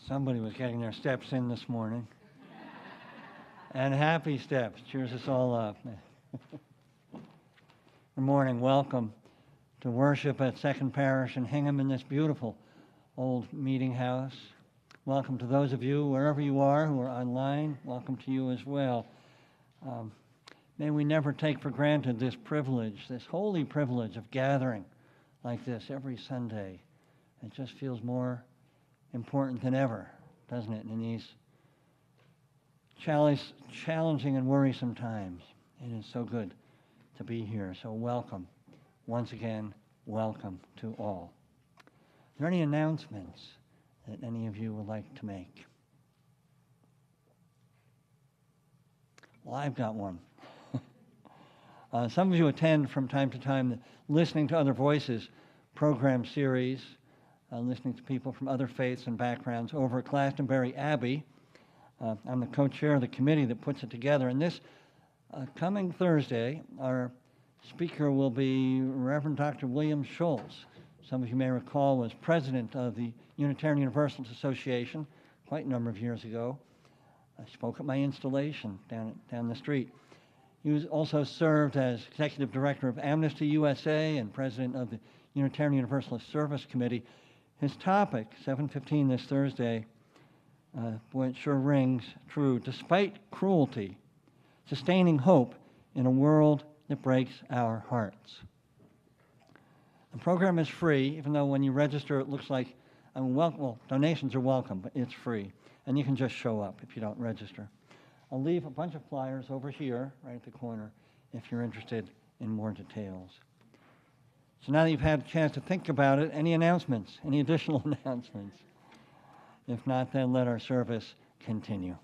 Somebody was getting their steps in this morning. And happy steps. Cheers us all up. Good morning. Welcome to worship at Second Parish in Hingham in this beautiful old meeting house. Welcome to those of you, wherever you are, who are online. Welcome to you as well. May we never take for granted this privilege, this holy privilege of gathering like this every Sunday. It just feels more important than ever, doesn't it, in these challenging and worrisome times. It is so good to be here. So welcome. Once again, welcome to all. Are there any announcements that any of you would like to make? Well, I've got one. Some of you attend from time to time the Listening to Other Voices program series, listening to people from other faiths and backgrounds over at Glastonbury Abbey. I'm the co-chair of the committee that puts it together. And this coming Thursday, our speaker will be Reverend Dr. William Schultz. Some of you may recall was president of the Unitarian Universalist Association quite a number of years ago. I spoke at my installation down the street. He was also served as executive director of Amnesty USA and president of the Unitarian Universalist Service Committee. His topic, 7:15 this Thursday, boy, it sure rings true. Despite cruelty, sustaining hope in a world that breaks our hearts. The program is free, even though when you register it looks like, well, donations are welcome, but it's free. And you can just show up if you don't register. I'll leave a bunch of flyers over here, right at the corner, if you're interested in more details. So now that you've had a chance to think about it, any announcements, any additional announcements? If not, then let our service continue.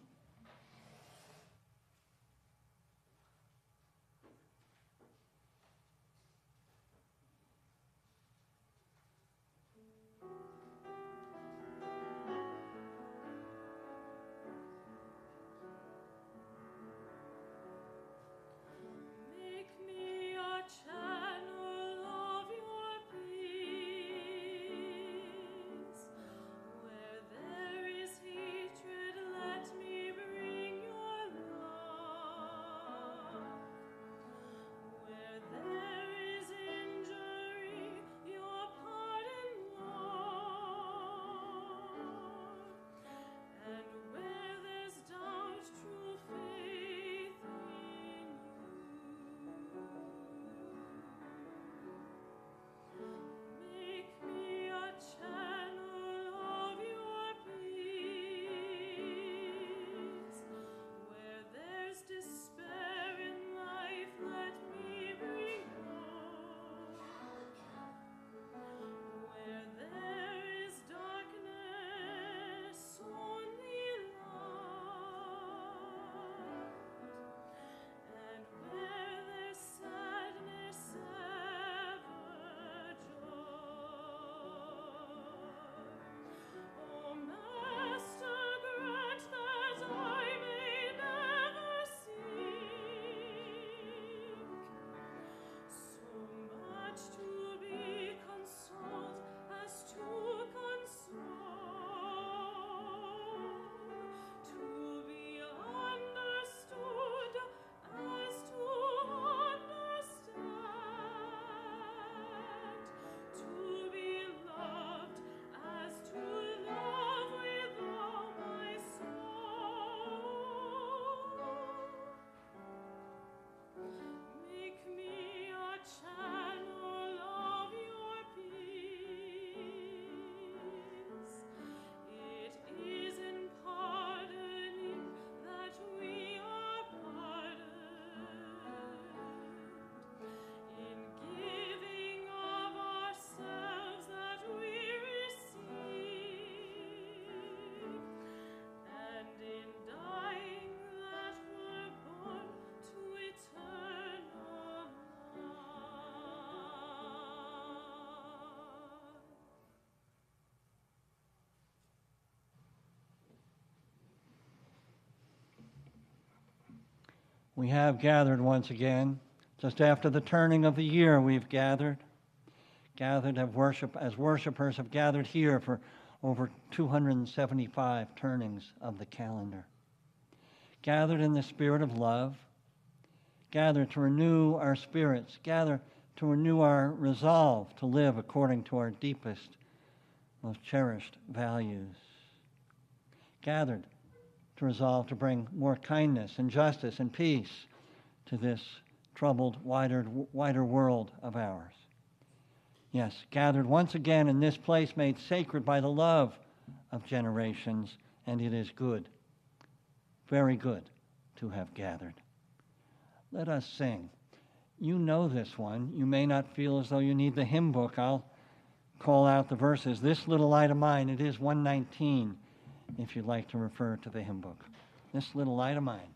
We have gathered once again. Just after the turning of the year, we've gathered as worshipers have gathered here for over 275 turnings of the calendar. Gathered in the spirit of love, gather to renew our spirits, gather to renew our resolve to live according to our deepest, most cherished values. Gathered to resolve to bring more kindness and justice and peace to this troubled, wider world of ours. Yes, gathered once again in this place made sacred by the love of generations, and it is good, very good, to have gathered. Let us sing. You know this one. You may not feel as though you need the hymn book. I'll call out the verses. This little light of mine, it is 119, if you'd like to refer to the hymn book. This little light of mine.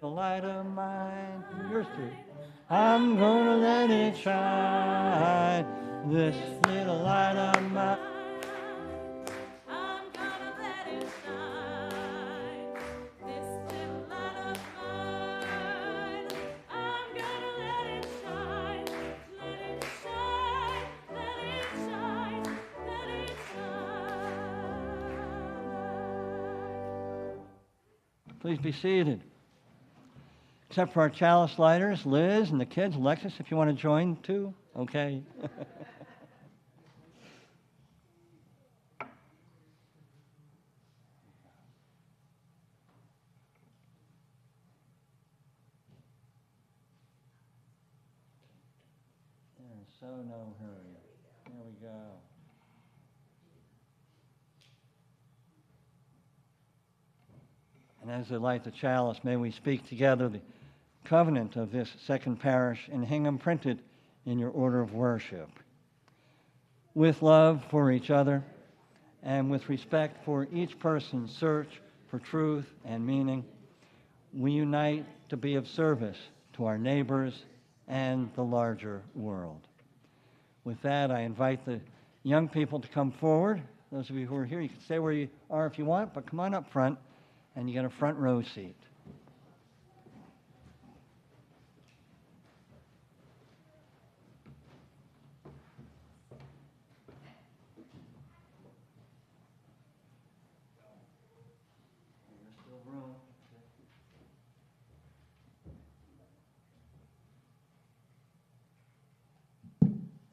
The light of mine, yours too. I'm gonna let it shine. This little light of mine. I'm gonna let it shine. This little light of mine. I'm gonna let it shine. Let it shine. Let it shine. Let it shine. Please be seated. Except for our chalice lighters, Liz and the kids, Alexis, if you want to join too, okay. There's so no hurry. There we go. And as they light the chalice, may we speak together the covenant of this second parish in Hingham printed in your order of worship. With love for each other and with respect for each person's search for truth and meaning, we unite to be of service to our neighbors and the larger world. With that, I invite the young people to come forward. Those of you who are here, you can stay where you are if you want, but come on up front, and you get a front row seat. There's still room.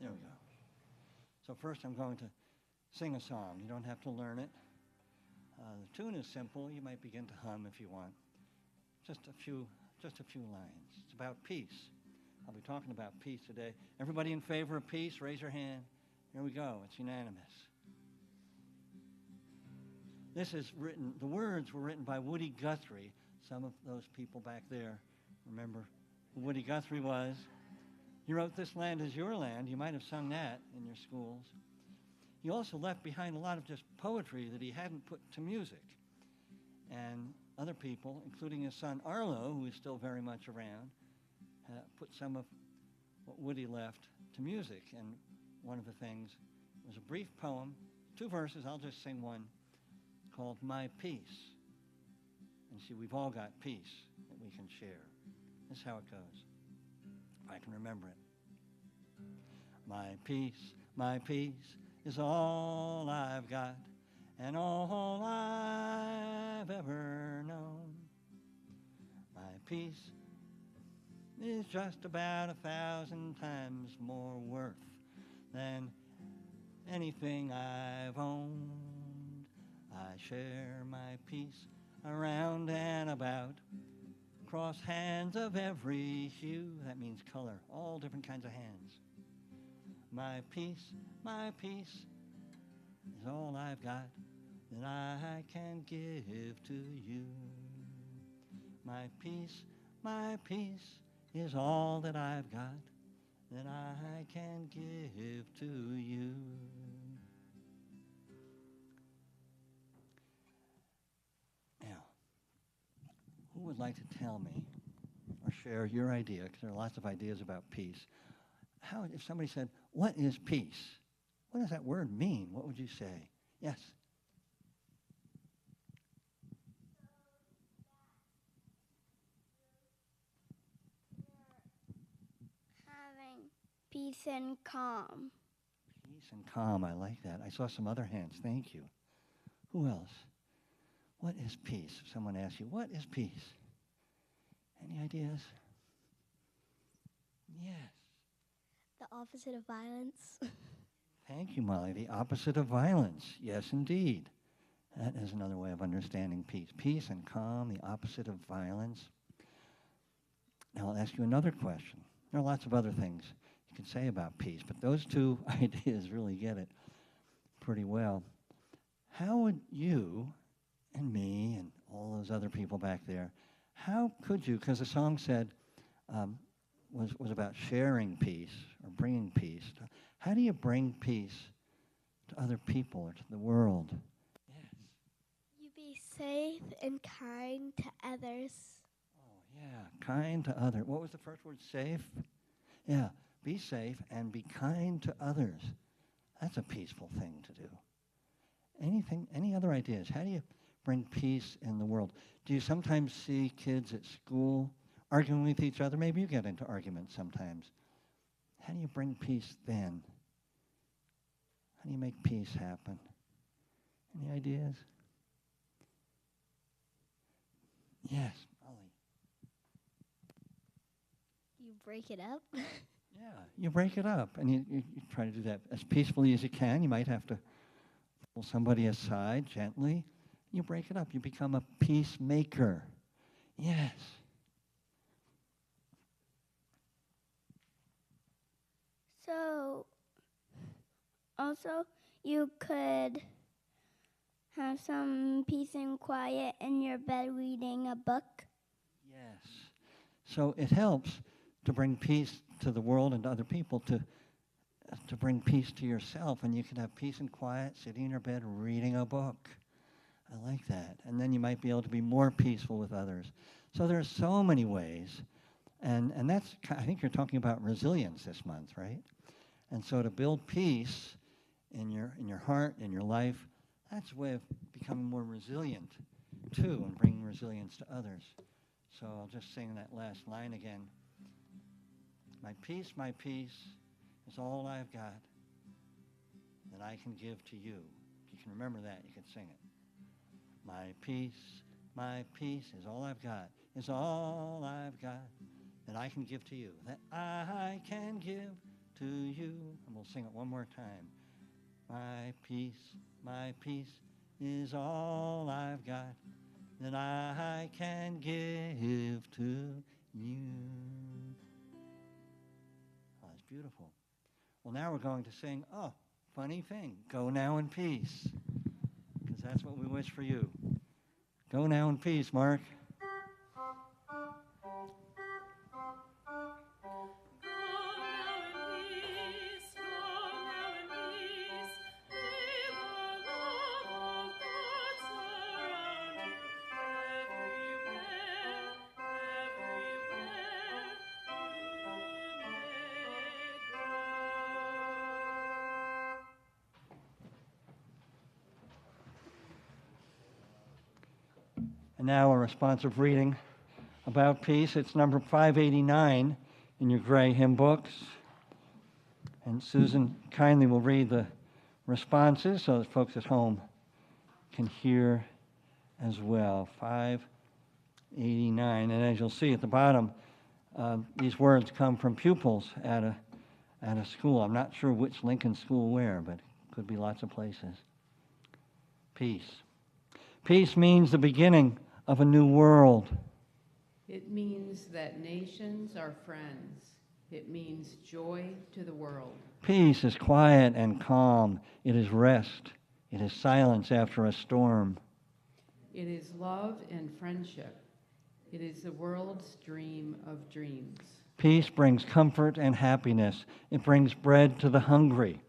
There we go. So first I'm going to sing a song. You don't have to learn it. The tune is simple. You might begin to hum if you want. Just a few lines. It's about peace. I'll be talking about peace today. Everybody in favor of peace, raise your hand. Here we go. It's unanimous. This is written, the words were written by Woody Guthrie. Some of those people back there remember who Woody Guthrie was. He wrote, "This land is your land." You might have sung that in your schools. He also left behind a lot of just poetry that he hadn't put to music. And other people, including his son Arlo, who is still very much around, put some of what Woody left to music. And one of the things was a brief poem, 2 verses, I'll just sing one, called My Peace. And see, we've all got peace that we can share. This is how it goes, if I can remember it. My peace is all I've got and all I've ever known. My peace is just about 1,000 times more worth than anything I've owned. I share my peace around and about, across hands of every hue. That means color, all different kinds of hands. My peace is all I've got that I can give to you. My peace is all that I've got that I can give to you. Now, who would like to tell me or share your idea, because there are lots of ideas about peace. How, if somebody said, what is peace? What does that word mean? What would you say? Yes? Having peace and calm. Peace and calm, I like that. I saw some other hands, thank you. Who else? What is peace? If someone asks you, what is peace? Any ideas? Yes. The opposite of violence. Thank you, Molly. The opposite of violence. Yes, indeed. That is another way of understanding peace. Peace and calm, the opposite of violence. Now I'll ask you another question. There are lots of other things you can say about peace, but those 2 ideas really get it pretty well. How would you and me and all those other people back there, how could you, because the song said, was about sharing peace or bringing peace. How do you bring peace to other people or to the world? Yes. You be safe and kind to others. Oh, yeah, kind to others. What was the first word? Safe? Yeah, be safe and be kind to others. That's a peaceful thing to do. Any other ideas? How do you bring peace in the world? Do you sometimes see kids at school arguing with each other? Maybe you get into arguments sometimes. How do you bring peace then? How do you make peace happen? Any ideas? Yes, Molly. You break it up. Yeah, you break it up, and you try to do that as peacefully as you can. You might have to pull somebody aside gently. You break it up. You become a peacemaker. Yes. So, also, you could have some peace and quiet in your bed reading a book. Yes. So it helps to bring peace to the world and to other people, to bring peace to yourself, and you can have peace and quiet sitting in your bed reading a book. I like that. And then you might be able to be more peaceful with others. So there are so many ways, and that's, I think you're talking about resilience this month, right? And so to build peace in your heart, in your life, that's a way of becoming more resilient too, and bringing resilience to others. So I'll just sing that last line again. My peace is all I've got that I can give to you. If you can remember that, you can sing it. My peace is all I've got, is all I've got that I can give to you, that I can give to you. And we'll sing it one more time. My peace is all I've got that I can give to you. Oh, that's beautiful. Well, now we're going to sing, oh, funny thing, Go Now in Peace, because that's what we wish for you. Go now in peace, Mark. And now a responsive reading about peace. It's number 589 in your gray hymn books. And Susan kindly will read the responses so that folks at home can hear as well. 589. And as you'll see at the bottom, these words come from pupils at a school. I'm not sure which Lincoln school where, but it could be lots of places. Peace. Peace means the beginning of a new world. It means that nations are friends. It means joy to the world. Peace is quiet and calm. It is rest. It is silence after a storm. It is love and friendship. It is the world's dream of dreams. Peace brings comfort and happiness. It brings bread to the hungry.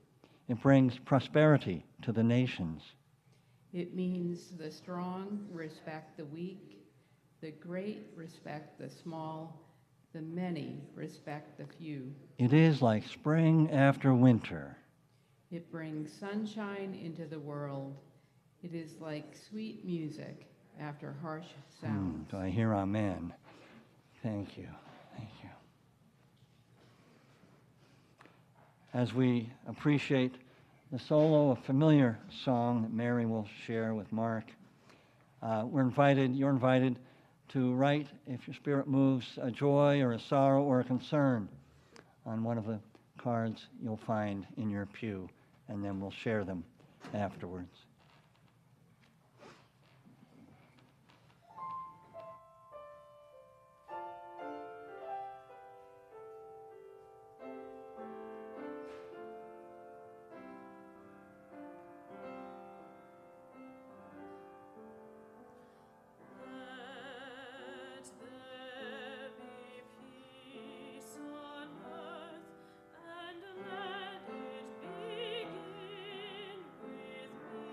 It brings prosperity to the nations. It means the strong respect the weak, the great respect the small, the many respect the few. It is like spring after winter. It brings sunshine into the world. It is like sweet music after harsh sounds. Do I hear amen? Thank you. Thank you. As we appreciate the solo, a familiar song that Mary will share with Mark, you're invited to write, if your spirit moves, a joy or a sorrow or a concern on one of the cards you'll find in your pew, and then we'll share them afterwards. Let there be peace on earth, and let it begin with me.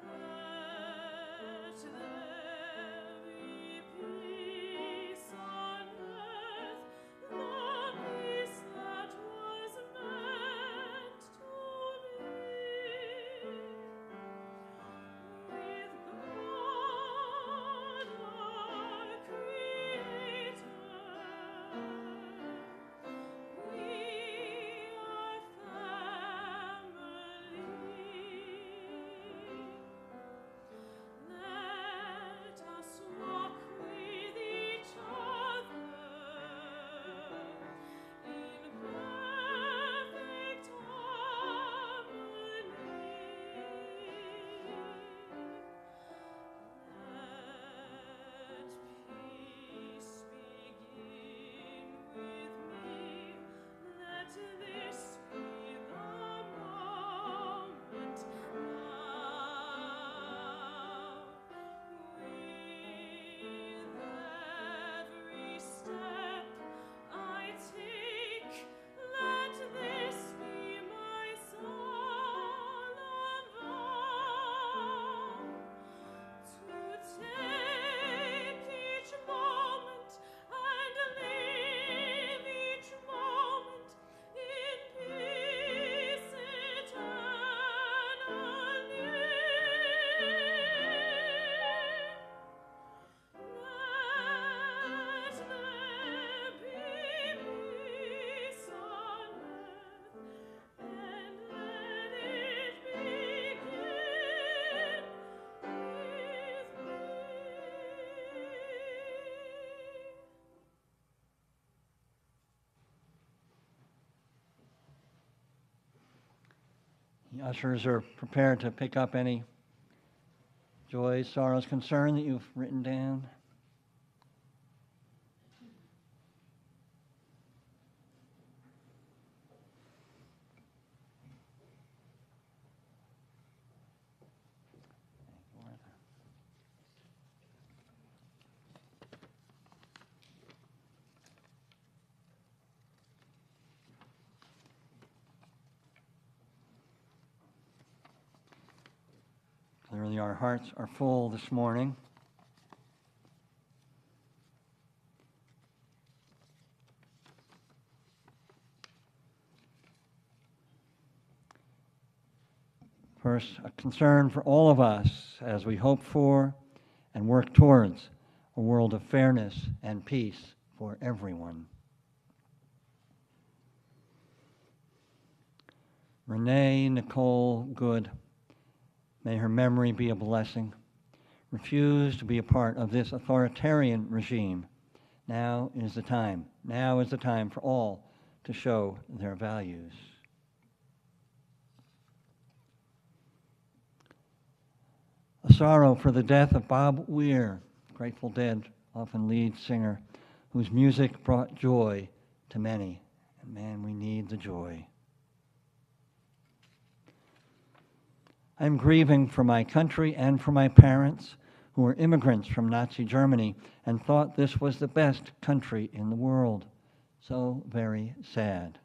Let there be peace on earth, the peace that was meant to be. With God our Creator, we are family. Let us walk with each other in perfect harmony. Let peace begin with me. Let this be the moment now. With every step I take, let this be my solemn vow. To take each moment and live each moment in peace eternally. Let there be peace on earth, and let it begin with me. The ushers are prepared to pick up any joys, sorrows, concern that you've written down. Clearly, our hearts are full this morning. First, a concern for all of us as we hope for and work towards a world of fairness and peace for everyone. Renee Nicole Good, may her memory be a blessing, refused to be a part of this authoritarian regime. Now is the time. Now is the time for all to show their values. A sorrow for the death of Bob Weir, Grateful Dead often lead singer, whose music brought joy to many. And man, we need the joy. I'm grieving for my country and for my parents, who were immigrants from Nazi Germany and thought this was the best country in the world. So very sad.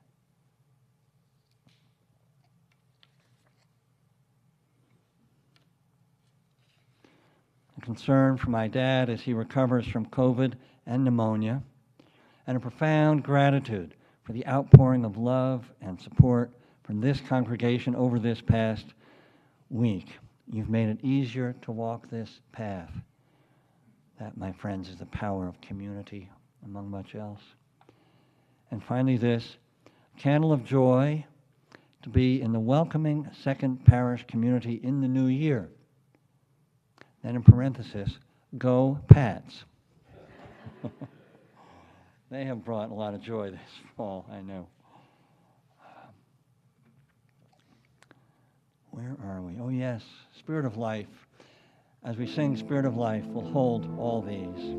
A concern for my dad as he recovers from COVID and pneumonia, and a profound gratitude for the outpouring of love and support from this congregation over this past week. You've made it easier to walk this path. That, my friends, is the power of community, among much else. And finally this, candle of joy to be in the welcoming second parish community in the new year. And in parenthesis, go Pats. They have brought a lot of joy this fall, I know. Where are we? Oh yes, Spirit of Life. As we sing Spirit of Life, we'll hold all these.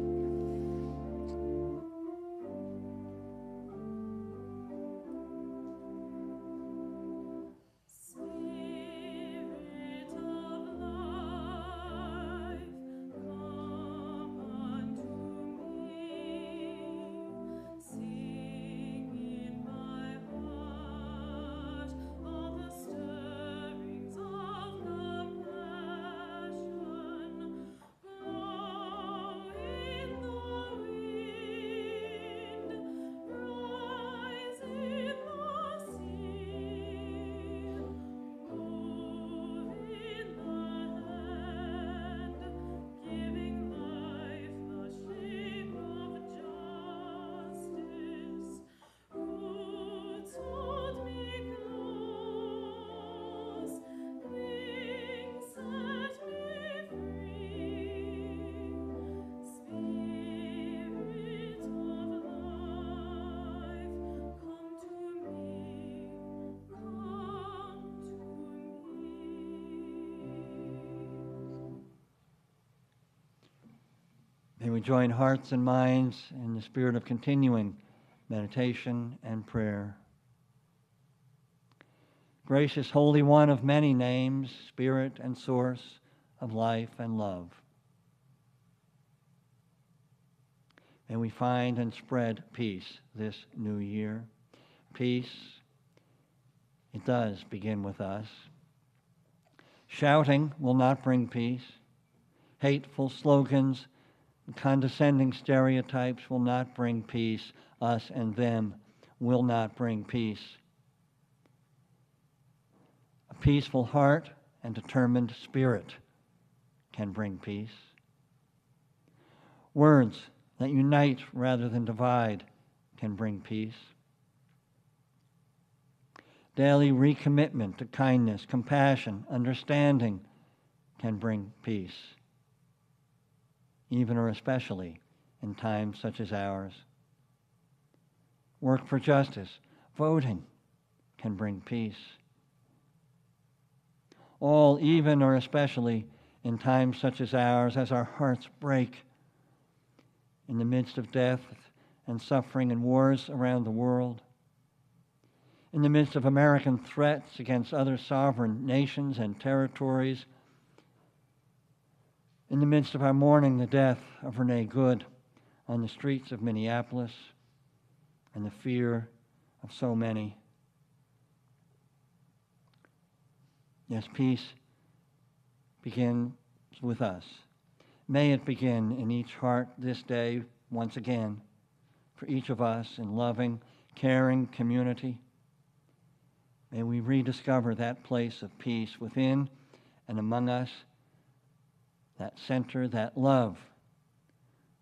Spirit of life, come unto me. Sing in my heart all the stirrings of compassion. Blow in the wind, rise in the sea. Move in the hand, giving life the shape of justice. Roots hold me close, wings set me free. Spirit of life, come to me, come to me. May we join hearts and minds in the spirit of continuing meditation and prayer. Gracious Holy One of many names, Spirit and source of life and love, may we find and spread peace this new year. Peace, it does begin with us. Shouting will not bring peace. Hateful slogans, condescending stereotypes will not bring peace. Us and them will not bring peace. A peaceful heart and determined spirit can bring peace. Words that unite rather than divide can bring peace. Daily recommitment to kindness, compassion, understanding can bring peace, even or especially in times such as ours. Work for justice, voting can bring peace. All, even or especially in times such as ours, as our hearts break in the midst of death and suffering and wars around the world, in the midst of American threats against other sovereign nations and territories, in the midst of our mourning the death of Renee Good on the streets of Minneapolis and the fear of so many. Yes, peace begins with us. May it begin in each heart this day, once again, for each of us in loving, caring community. May we rediscover that place of peace within and among us, that center, that love,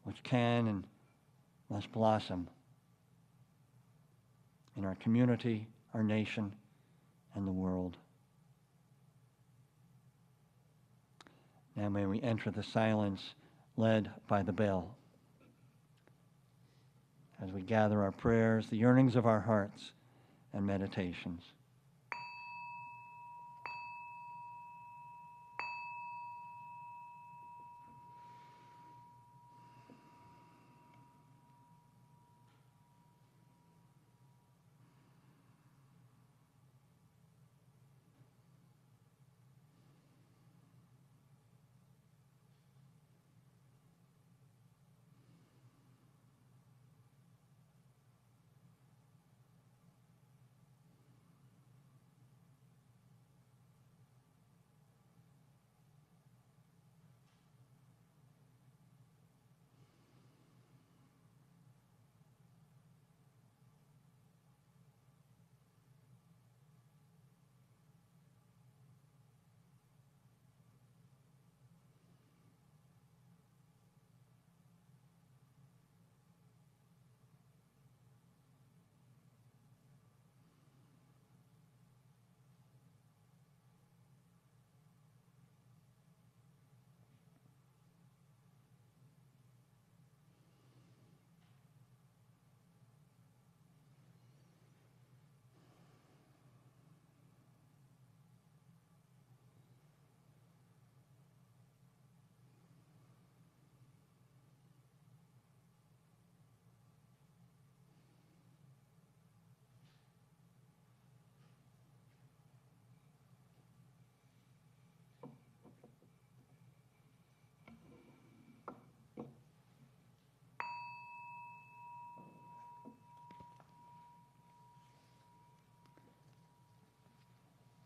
which can and must blossom in our community, our nation, and the world. Now may we enter the silence led by the bell. As we gather our prayers, the yearnings of our hearts, and meditations.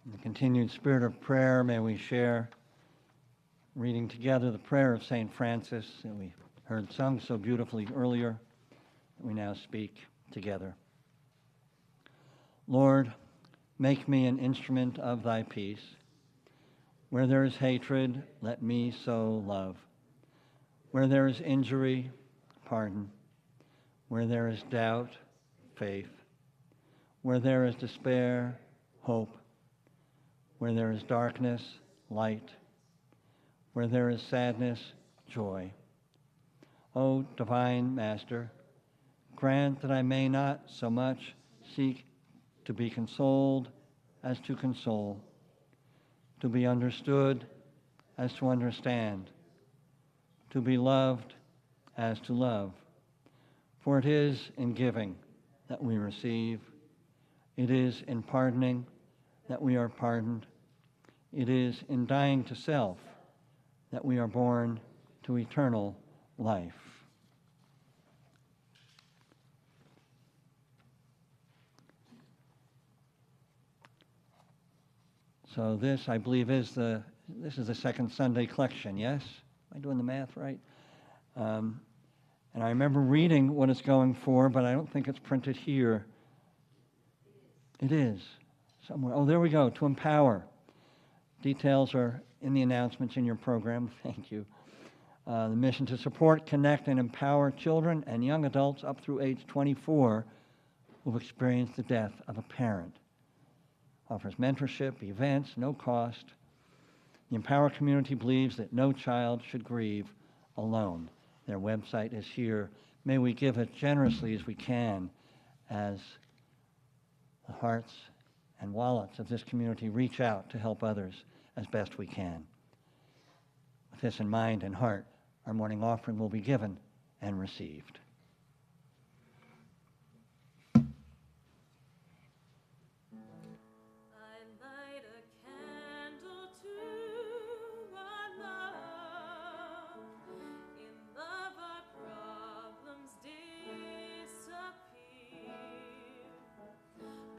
In the continued spirit of prayer, may we share, reading together the prayer of St. Francis that we heard sung so beautifully earlier, that we now speak together. Lord, make me an instrument of thy peace. Where there is hatred, let me sow love. Where there is injury, pardon. Where there is doubt, faith. Where there is despair, hope. Where there is darkness, light. Where there is sadness, joy. O divine Master, grant that I may not so much seek to be consoled as to console, to be understood as to understand, to be loved as to love. For it is in giving that we receive. It is in pardoning that we are pardoned. It is in dying to self that we are born to eternal life. So this, I believe, is the second Sunday collection, yes? Am I doing the math right? And I remember reading what it's going for, but I don't think it's printed here. It is somewhere. Oh, there we go, to empower. Details are in the announcements in your program. Thank you. The mission to support, connect, and empower children and young adults up through age 24 who've experienced the death of a parent. Offers mentorship, events, no cost. The Empower community believes that no child should grieve alone. Their website is here. May we give as generously as we can as the hearts and wallets of this community reach out to help others as best we can. With this in mind and heart, our morning offering will be given and received. I light a candle to our love. In love our problems disappear.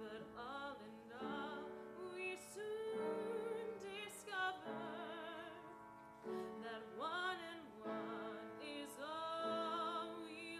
But all in all, we soon discover that one and one is all we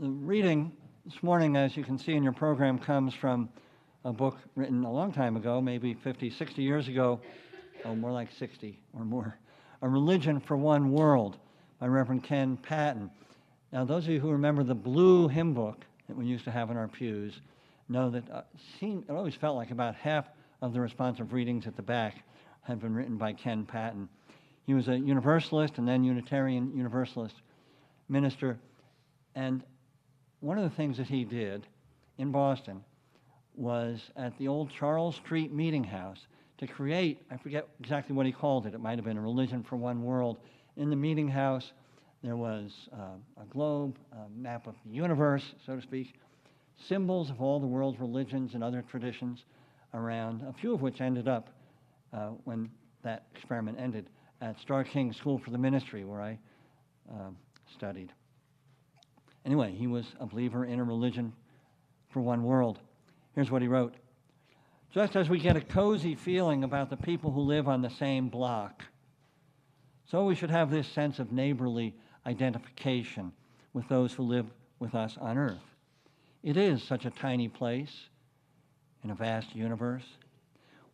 The reading this morning, as you can see in your program, comes from a book written a long time ago, maybe 50, 60 years ago, oh, more like 60 or more, A Religion for One World by Reverend Ken Patton. Now, those of you who remember the blue hymn book that we used to have in our pews know that it always felt like about half of the responsive readings at the back had been written by Ken Patton. He was a Universalist and then Unitarian Universalist minister. And one of the things that he did in Boston was at the old Charles Street Meeting House to create, I forget exactly what he called it, it might have been A Religion for One World. In the meeting house, there was a globe, a map of the universe, so to speak, symbols of all the world's religions and other traditions around, a few of which ended up, when that experiment ended, at Starr King School for the Ministry, where I studied. Anyway, he was a believer in a religion for one world. Here's what he wrote. Just as we get a cozy feeling about the people who live on the same block, so we should have this sense of neighborly identification with those who live with us on earth. It is such a tiny place in a vast universe.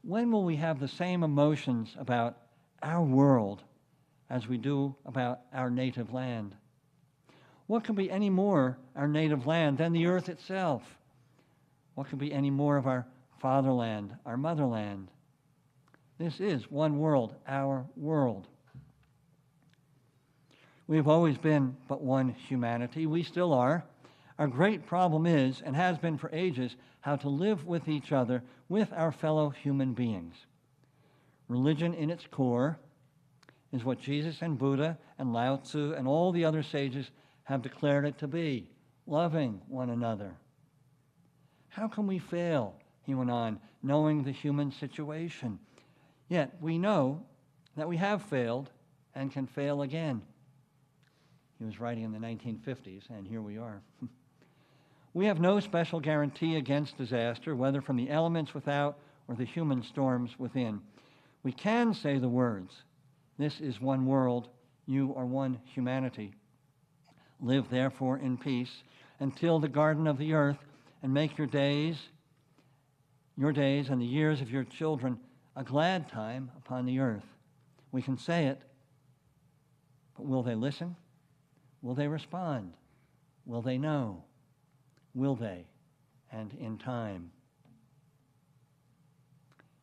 When will we have the same emotions about our world as we do about our native land? What can be any more our native land than the earth itself? What can be any more of our fatherland, our motherland? This is one world, our world. We have always been but one humanity. We still are. Our great problem is, and has been for ages, how to live with each other, with our fellow human beings. Religion in its core is what Jesus and Buddha and Lao Tzu and all the other sages have declared it to be, loving one another. How can we fail, he went on, knowing the human situation? Yet we know that we have failed and can fail again. He was writing in the 1950s, and here we are. We have no special guarantee against disaster, whether from the elements without or the human storms within. We can say the words, "This is one world, you are one humanity. Live therefore in peace, and till the garden of the earth, and make your days and the years of your children a glad time upon the earth." We can say it, but will they listen? Will they respond? Will they know? Will they? And in time.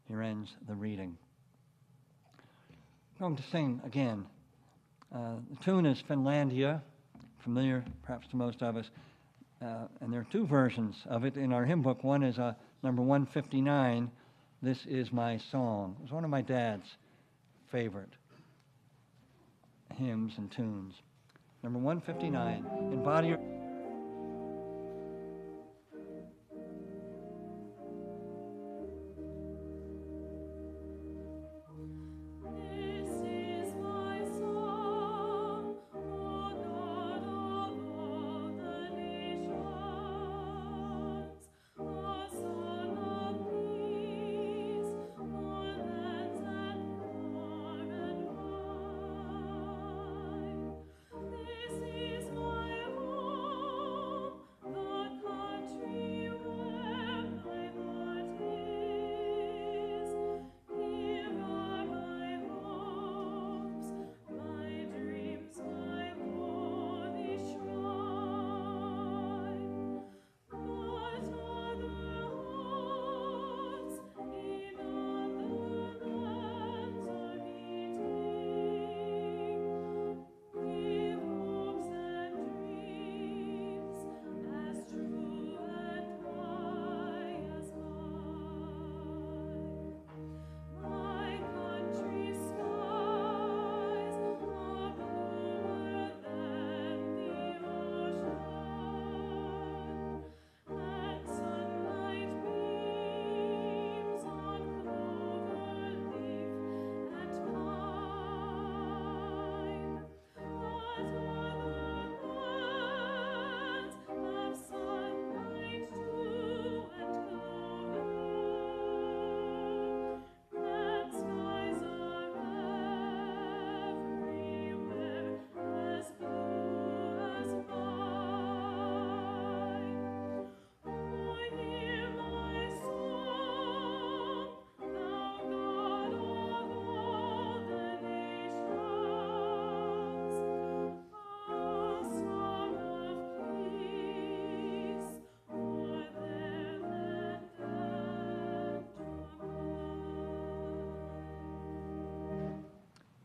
Here ends the reading. I'm going to sing again. The tune is Finlandia, familiar perhaps to most of us. And there are two versions of it in our hymn book. One is number 159, "This Is My Song." It was one of my dad's favorite hymns and tunes. Number 159, "Embody Your..." This is my song, O God of all the nations, a song of peace, o'er lands and far and wide. This is my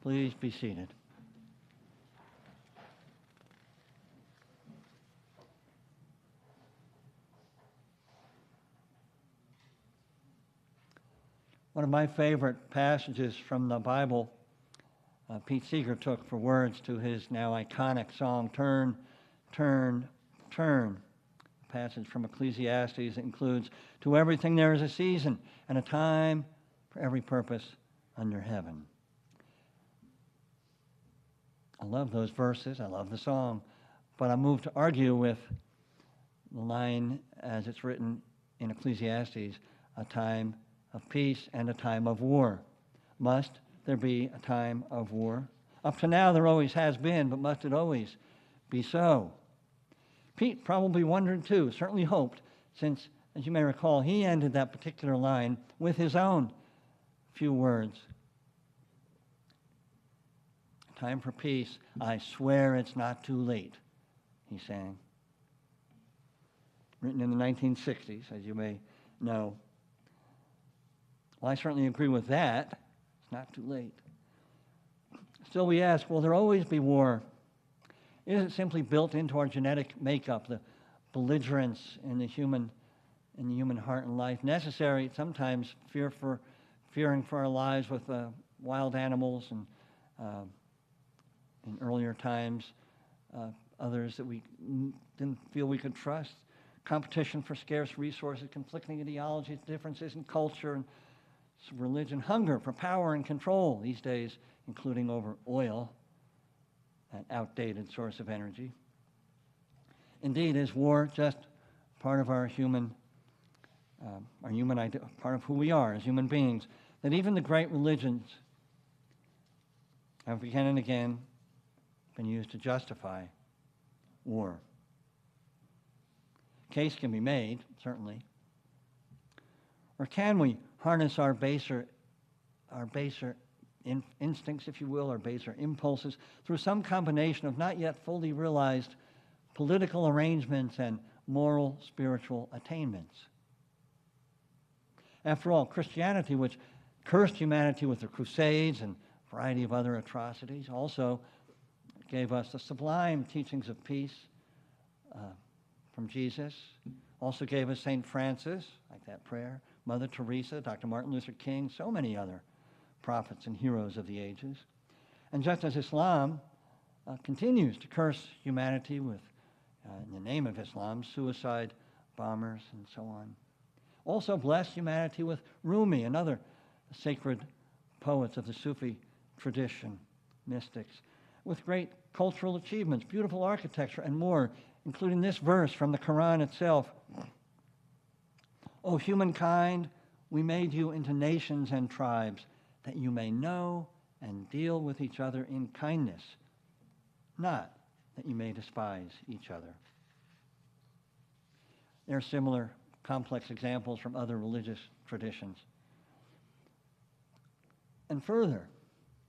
Please be seated. One of my favorite passages from the Bible, Pete Seeger took for words to his now iconic song, Turn, Turn, Turn. A passage from Ecclesiastes that includes, to everything there is a season and a time for every purpose under heaven. I love those verses. I love the song. But I'm moved to argue with the line as it's written in Ecclesiastes, a time of peace and a time of war. Must there be a time of war? Up to now, there always has been, but must it always be so? Pete probably wondered too, certainly hoped, since, as you may recall, he ended that particular line with his own few words. Time for peace. I swear it's not too late, he sang. Written in the 1960s, as you may know. Well, I certainly agree with that. It's not too late. Still, we ask, will there always be war? Is it simply built into our genetic makeup, the belligerence in the human heart and life, necessary sometimes fearing for our lives with wild animals and in earlier times, others that we didn't feel we could trust, competition for scarce resources, conflicting ideologies, differences in culture and religion, hunger for power and control these days, including over oil, an outdated source of energy. Indeed, is war just part of our human part of who we are as human beings, that even the great religions have again and again been used to justify war. Case can be made, certainly. Or can we harness our baser instincts, if you will, our baser impulses, through some combination of not yet fully realized political arrangements and moral, spiritual attainments? After all, Christianity, which cursed humanity with the Crusades and a variety of other atrocities, also gave us the sublime teachings of peace from Jesus, also gave us St. Francis, like that prayer, Mother Teresa, Dr. Martin Luther King, so many other prophets and heroes of the ages. And just as Islam continues to curse humanity with, in the name of Islam, suicide bombers and so on, also blessed humanity with Rumi and other sacred poets of the Sufi tradition, mystics, with great cultural achievements, beautiful architecture, and more, including this verse from the Quran itself. O humankind, we made you into nations and tribes, that you may know and deal with each other in kindness, not that you may despise each other. There are similar complex examples from other religious traditions. And further,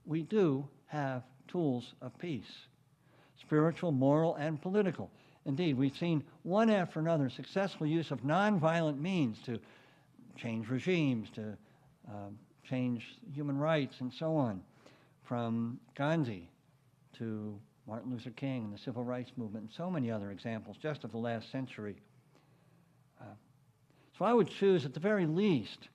we do have tools of peace, spiritual, moral, and political. Indeed, we've seen one after another successful use of nonviolent means to change regimes, to change human rights, and so on, from Gandhi to Martin Luther King and the Civil Rights Movement, and so many other examples just of the last century. So I would choose, at the very least,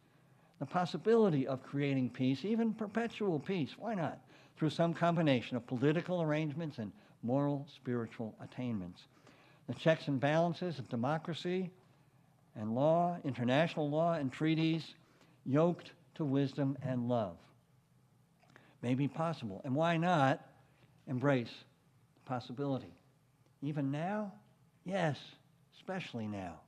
the possibility of creating peace, even perpetual peace, why not, through some combination of political arrangements and moral, spiritual attainments. The checks and balances of democracy and law, international law and treaties, yoked to wisdom and love, may be possible. And why not embrace the possibility? Even now? Yes, especially now.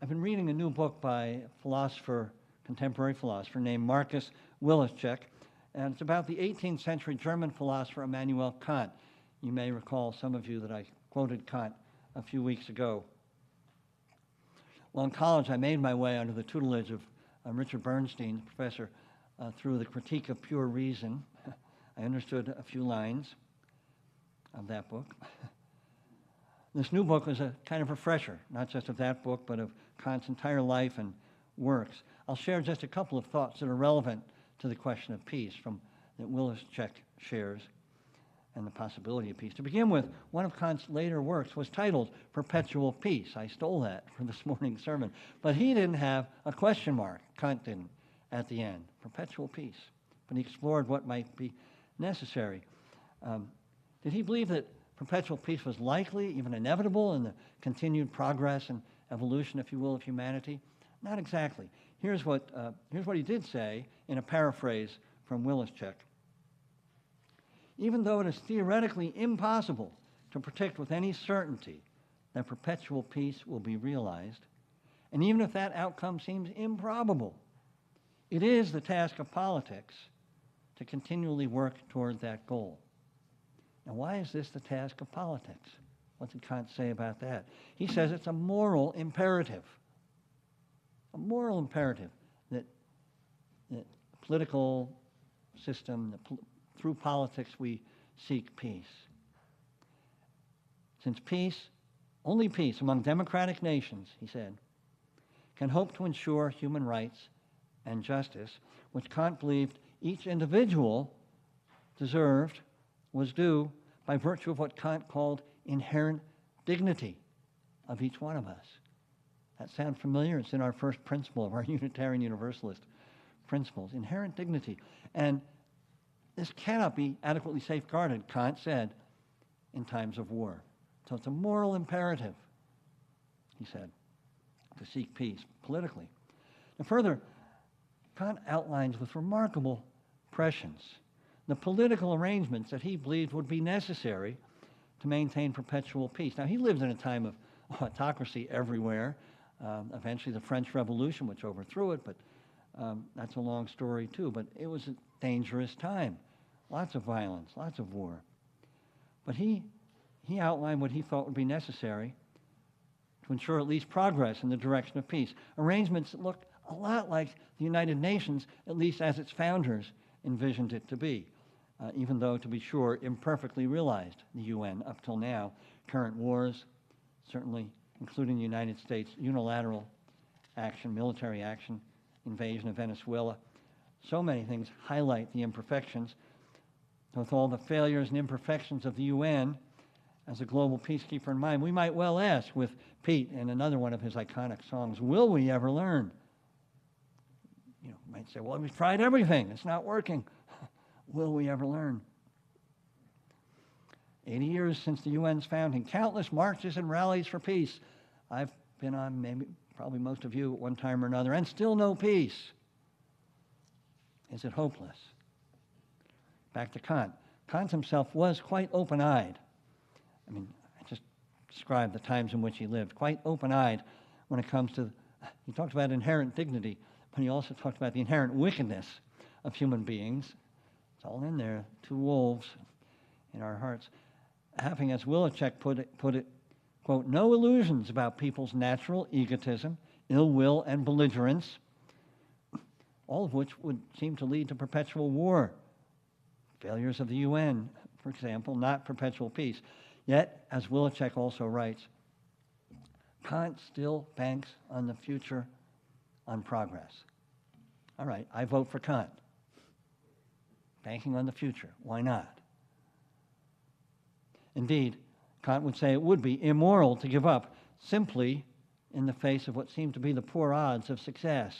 I've been reading a new book by a contemporary philosopher named Marcus Willischek, and it's about the 18th century German philosopher Immanuel Kant. You may recall, some of you, that I quoted Kant a few weeks ago. Well, in college, I made my way under the tutelage of Richard Bernstein, professor, through the Critique of Pure Reason. I understood a few lines of that book. This new book was a kind of refresher, not just of that book, but of Kant's entire life and works. I'll share just a couple of thoughts that are relevant to the question of peace that Willischek shares and the possibility of peace. To begin with, one of Kant's later works was titled Perpetual Peace. I stole that from this morning's sermon. But he didn't have a question mark, Kant didn't, at the end. Perpetual peace. But he explored what might be necessary. Did he believe that perpetual peace was likely, even inevitable, in the continued progress and evolution, if you will, of humanity? Not exactly. Here's what he did say in a paraphrase from Willischek. Even though it is theoretically impossible to predict with any certainty that perpetual peace will be realized, and even if that outcome seems improbable, it is the task of politics to continually work toward that goal. Now, why is this the task of politics? What did Kant say about that? He says it's a moral imperative. A moral imperative that the political system, through politics, we seek peace. Since only peace among democratic nations, he said, can hope to ensure human rights and justice, which Kant believed each individual deserved, was due by virtue of what Kant called inherent dignity of each one of us. That sounds familiar? It's in our first principle of our Unitarian Universalist principles, inherent dignity. And this cannot be adequately safeguarded, Kant said, in times of war. So it's a moral imperative, he said, to seek peace politically. And further, Kant outlines with remarkable prescience the political arrangements that he believed would be necessary to maintain perpetual peace. Now, he lived in a time of autocracy everywhere. Eventually, the French Revolution, which overthrew it, but that's a long story, too. But it was a dangerous time. Lots of violence, lots of war. But he outlined what he thought would be necessary to ensure at least progress in the direction of peace. Arrangements that look a lot like the United Nations, at least as its founders envisioned it to be, even though, to be sure, imperfectly realized the UN up till now. Current wars, certainly including the United States' unilateral action, military action, invasion of Venezuela. So many things highlight the imperfections. With all the failures and imperfections of the UN as a global peacekeeper in mind, we might well ask with Pete in another one of his iconic songs, will we ever learn? You might say, well, we've tried everything. It's not working. Will we ever learn? 80 years since the UN's founding, countless marches and rallies for peace. I've been on, probably most of you at one time or another, and still no peace. Is it hopeless? Back to Kant. Kant himself was quite open-eyed. I just described the times in which he lived. Quite open-eyed when it comes to, he talked about inherent dignity, but he also talked about the inherent wickedness of human beings. It's all in there, two wolves in our hearts. Having, as Willischek put it, quote, no illusions about people's natural egotism, ill will, and belligerence, all of which would seem to lead to perpetual war. Failures of the UN, for example, not perpetual peace. Yet, as Willischek also writes, Kant still banks on the future, on progress. All right, I vote for Kant. Banking on the future. Why not? Indeed, Kant would say it would be immoral to give up simply in the face of what seem to be the poor odds of success.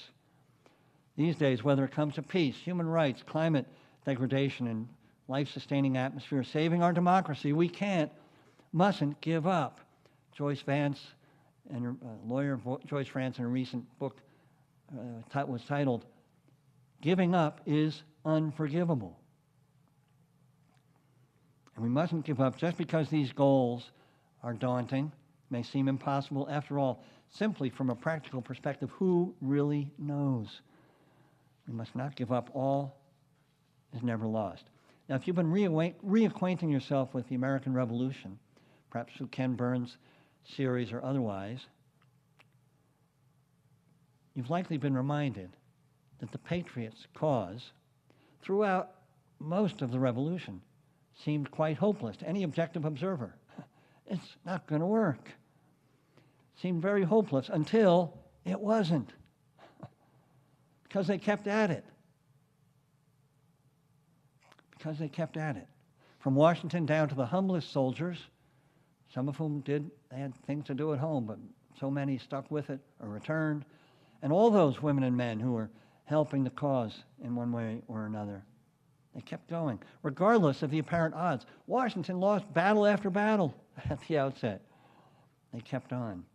These days, whether it comes to peace, human rights, climate degradation, and life-sustaining atmosphere, saving our democracy, we mustn't give up. Joyce Vance, and lawyer Joyce Vance, in a recent book was titled, Giving Up is Unforgivable. And we mustn't give up just because these goals are daunting, may seem impossible. After all, simply from a practical perspective, who really knows? We must not give up. All is never lost. Now, if you've been reacquainting yourself with the American Revolution, perhaps through Ken Burns' series or otherwise, you've likely been reminded that the Patriots' cause, throughout most of the Revolution, seemed quite hopeless to any objective observer. It's not going to work. Seemed very hopeless until it wasn't. Because they kept at it. because they kept at it. From Washington down to the humblest soldiers, some of whom they had things to do at home, but so many stuck with it or returned. And all those women and men who were helping the cause in one way or another. They kept going, regardless of the apparent odds. Washington lost battle after battle at the outset. They kept on.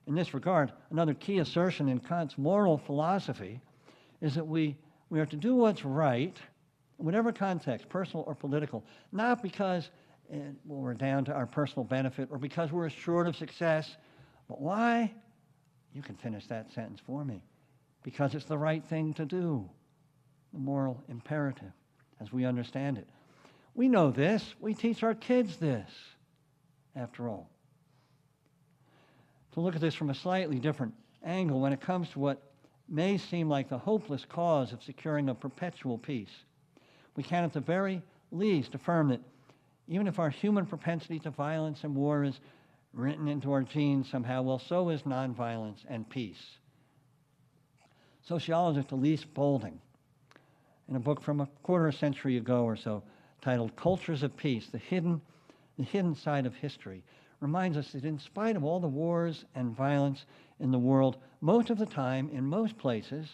In this regard, another key assertion in Kant's moral philosophy is that we are to do what's right, in whatever context, personal or political, not because we're down to our personal benefit or because we're assured of success, but why? You can finish that sentence for me. Because it's the right thing to do, the moral imperative, as we understand it. We know this. We teach our kids this, after all. To look at this from a slightly different angle when it comes to what may seem like the hopeless cause of securing a perpetual peace, we can at the very least affirm that even if our human propensity to violence and war is written into our genes somehow, well, so is nonviolence and peace. Sociologist Elise Boulding, in a book from a quarter century ago or so, titled Cultures of Peace, the hidden side of history, reminds us that in spite of all the wars and violence in the world, most of the time, in most places,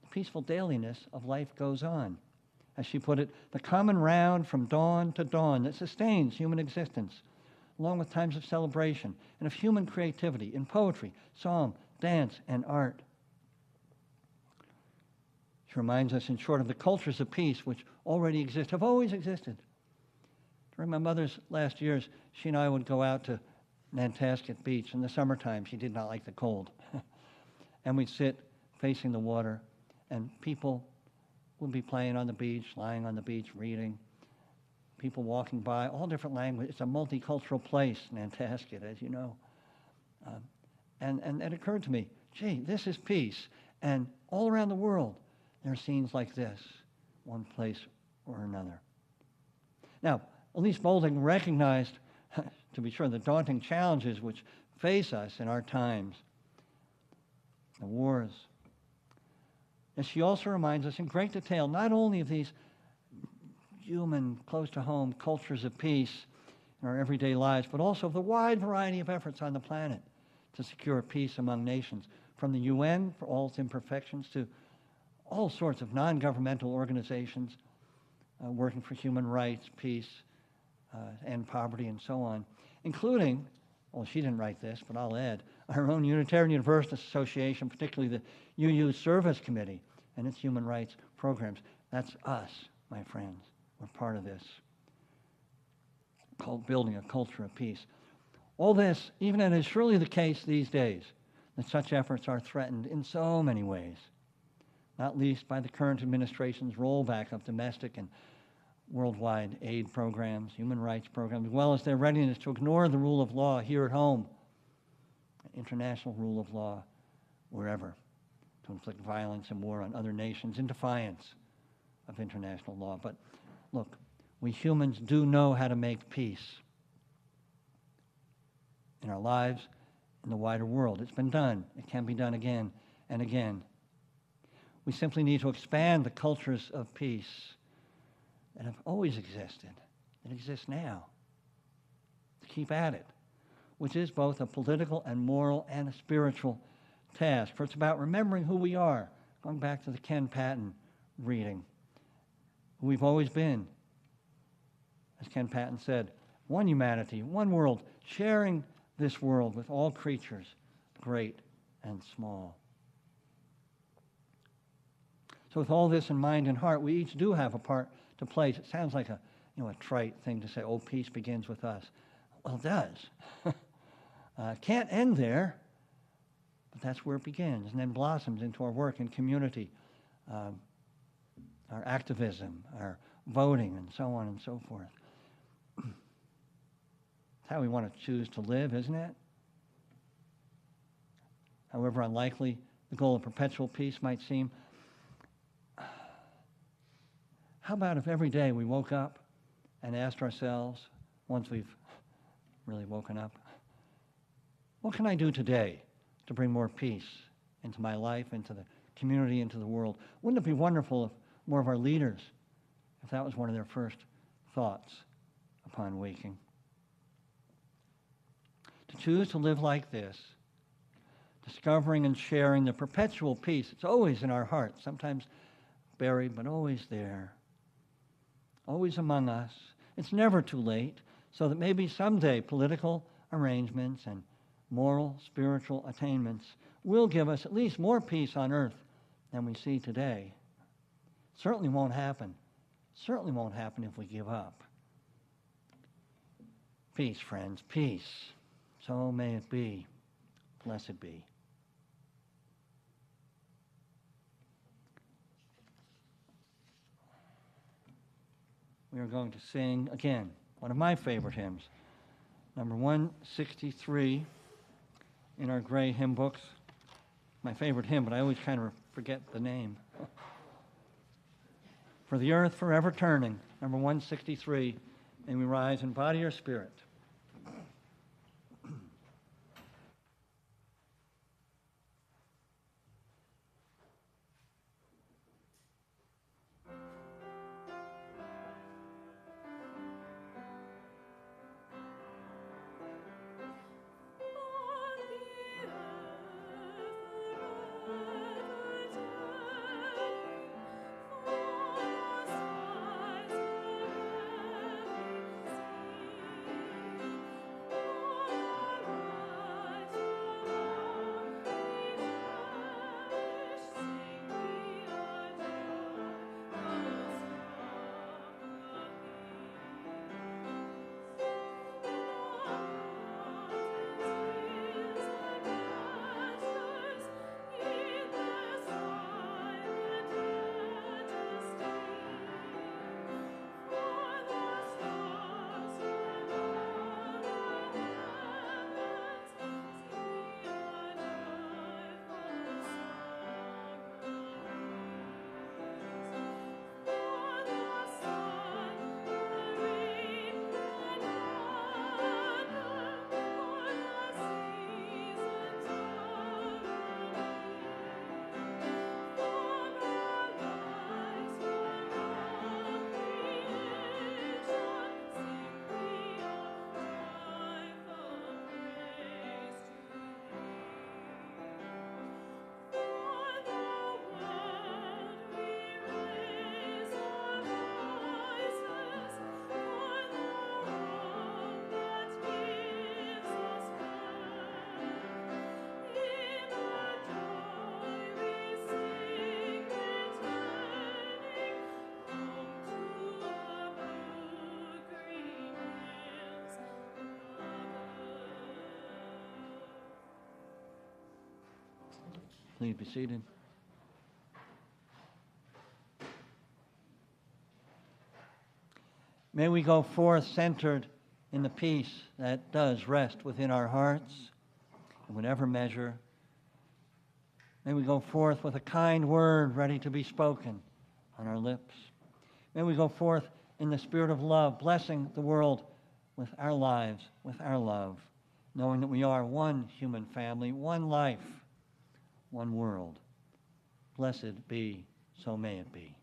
the peaceful dailiness of life goes on. As she put it, the common round from dawn to dawn that sustains human existence, along with times of celebration and of human creativity in poetry, song, dance, and art. She reminds us, in short, of the cultures of peace which already exist, have always existed. During my mother's last years, she and I would go out to Nantasket Beach in the summertime. She did not like the cold. And we'd sit facing the water, and people would be playing on the beach, lying on the beach, reading. People walking by, all different languages. It's a multicultural place, Nantasket, as you know. And it occurred to me, gee, this is peace. And all around the world, there are scenes like this, one place or another. Now, Elise Boulding recognized, to be sure, the daunting challenges which face us in our times, the wars. And she also reminds us in great detail not only of these human, close-to-home cultures of peace in our everyday lives, but also of the wide variety of efforts on the planet to secure peace among nations, from the UN, for all its imperfections, to all sorts of non-governmental organizations working for human rights, peace, end poverty, and so on, including, well, she didn't write this, but I'll add, our own Unitarian Universalist Association, particularly the UU Service Committee and its human rights programs. That's us, my friends. We're part of this, called building a culture of peace. All this, even as is surely the case these days, that such efforts are threatened in so many ways, not least by the current administration's rollback of domestic and worldwide aid programs, human rights programs, as well as their readiness to ignore the rule of law here at home, international rule of law wherever, to inflict violence and war on other nations in defiance of international law. But look, we humans do know how to make peace in our lives, in the wider world. It's been done. It can be done again and again. We simply need to expand the cultures of peace that have always existed, that exist now, to keep at it, which is both a political and moral and a spiritual task. For it's about remembering who we are, going back to the Ken Patton reading, who we've always been. As Ken Patton said, one humanity, one world, sharing this world with all creatures, great and small. So with all this in mind and heart, we each do have a part to play. It sounds like a trite thing to say, oh, peace begins with us. Well, it does. Can't end there, but that's where it begins and then blossoms into our work in community, our activism, our voting, and so on and so forth. It's how we want to choose to live, isn't it? However unlikely the goal of perpetual peace might seem, how about if every day we woke up and asked ourselves, once we've really woken up, what can I do today to bring more peace into my life, into the community, into the world? Wouldn't it be wonderful if more of our leaders if that was one of their first thoughts upon waking. To choose to live like this, discovering and sharing the perpetual peace, it's always in our hearts, sometimes buried, but always there, always among us. It's never too late, so that maybe someday political arrangements and moral, spiritual attainments will give us at least more peace on earth than we see today. Certainly won't happen. Certainly won't happen if we give up. Peace, friends, peace. So may it be. Blessed be. We are going to sing again one of my favorite hymns, number 163 in our gray hymn books. My favorite hymn, but I always kind of forget the name. For the earth forever turning, number 163, and we rise in body or spirit. Please be seated. May we go forth centered in the peace that does rest within our hearts in whatever measure. May we go forth with a kind word ready to be spoken on our lips. May we go forth in the spirit of love, blessing the world with our lives, with our love, knowing that we are one human family, one life, one world. Blessed be, so may it be.